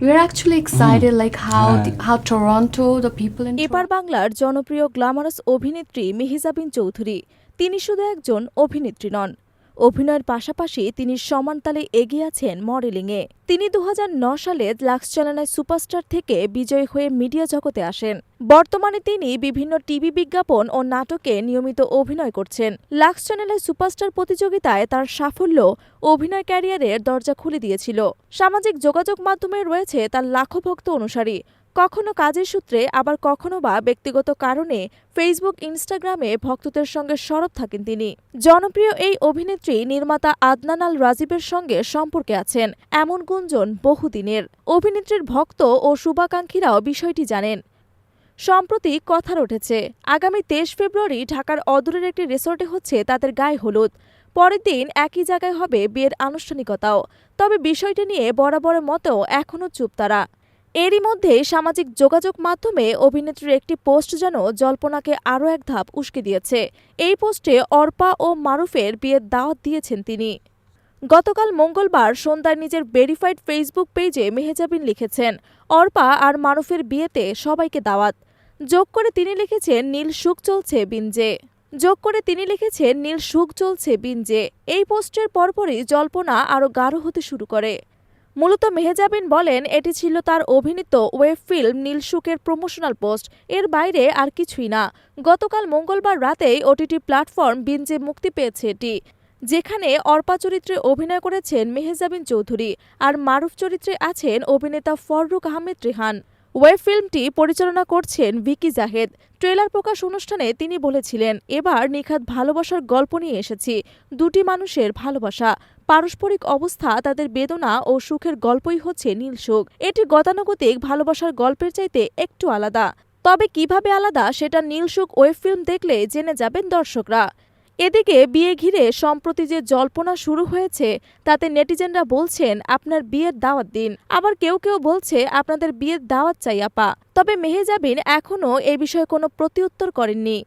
We're actually excited like how Toronto, the people in এপার Toronto. বাংলার জনপ্রিয় glamorous অভিনেত্রী মেহজাবিন চৌধুরী। তিনি শুধু একজন অভিনেত্রী নন, অভিনয়ের পাশাপাশি তিনি সমান তালে এগিয়ে আছেন মডেলিংয়ে। তিনি ২০০৯ সালে লাক্স চ্যানেলের সুপারস্টার থেকে বিজয়ী হয়ে মিডিয়া জগতে আসেন। বর্তমানে তিনি বিভিন্ন টিভি বিজ্ঞাপন ও নাটকে নিয়মিত অভিনয় করছেন। লাক্স চ্যানেলের সুপারস্টার প্রতিযোগিতায় তার সাফল্য অভিনয় ক্যারিয়ারের দরজা খুলে দিয়েছিল। সামাজিক যোগাযোগ মাধ্যমে রয়েছে তার লাখো ভক্ত অনুসারী। কখনো কাজের সূত্রে, আবার কখনো বা ব্যক্তিগত কারণে ফেসবুক, ইনস্টাগ্রামে ভক্তদের সঙ্গে সরব থাকেন তিনি। জনপ্রিয় এই অভিনেত্রী নির্মাতা আদনান আল রাজীবের সঙ্গে সম্পর্কে আছেন এমন গুঞ্জন বহুদিনের। অভিনেত্রীর ভক্ত ও শুভাকাঙ্ক্ষীরাও বিষয়টি জানেন। সম্প্রতি কথা উঠেছে, আগামী ২৩ ফেব্রুয়ারি ঢাকার অদূরের একটি রিসোর্টে হচ্ছে তাদের গায়ে হলুদ। পরের দিন একই জায়গায় হবে বিয়ের আনুষ্ঠানিকতাও। তবে বিষয়টি নিয়ে বরাবরের মতো এখনও চুপ তারা। এরই মধ্যে সামাজিক যোগাযোগ মাধ্যমে অভিনেত্রীর একটি পোস্ট যেন জল্পনাকে আরও এক ধাপ উস্কে দিয়েছে। এই পোস্টে অর্পা ও মারুফের বিয়ের দাওয়াত দিয়েছেন তিনি। গতকাল মঙ্গলবার সন্ধ্যায় নিজের ভেরিফাইড ফেসবুক পেজে মেহজাবিন লিখেছেন, অর্পা আর মারুফের বিয়েতে সবাইকে দাওয়াত। যোগ করে তিনি লিখেছেন, নীল সুখ চলছে বিঞ্জে। এই পোস্টের পরপরই জল্পনা আরও গাঢ় হতে শুরু করে। মূলত মেহজাবিন বলেন, এটি ছিল তার অভিনীত ওয়েব ফিল্ম নীলসুখের প্রমোশনাল পোস্ট, এর বাইরে আর কিছুই না। গতকাল মঙ্গলবার রাতেই ওটিটি প্ল্যাটফর্ম বিঞ্জে মুক্তি পেয়েছে এটি, যেখানে অর্পা চরিত্রে অভিনয় করেছেন মেহজাবিন চৌধুরী আর মারুফ চরিত্রে আছেন অভিনেতা ফররুখ আহমেদ রেহান। ওয়েব ফিল্মটি পরিচালনা করছেন ভিকি জাহেদ। ট্রেলার প্রকাশ অনুষ্ঠানে তিনি বলেছিলেন, এবার নিখাত ভালোবাসার গল্প নিয়ে এসেছি। দুটি মানুষের ভালোবাসা, পারস্পরিক অবস্থা, তাদের বেদনা ও সুখের গল্পই হচ্ছে নীলসুখ। এটি গতানুগতিক ভালোবাসার গল্পের চাইতে একটু আলাদা। তবে কিভাবে আলাদা সেটা নীলসুখ ওয়েব ফিল্ম দেখলে জেনে যাবেন দর্শকরা। এদিকে বিয়ে ঘিরে সম্প্রতি যে জল্পনা শুরু হয়েছে তাতে নেটিজেনরা বলছেন, আপনার বিয়ের দাওয়াত দিন। আবার কেউ কেউ বলছে, আপনাদের বিয়ের দাওয়াত চাই আপা। তবে মেহজাবিন এখনও এ বিষয়ে কোনো প্রতিউত্তর করেননি।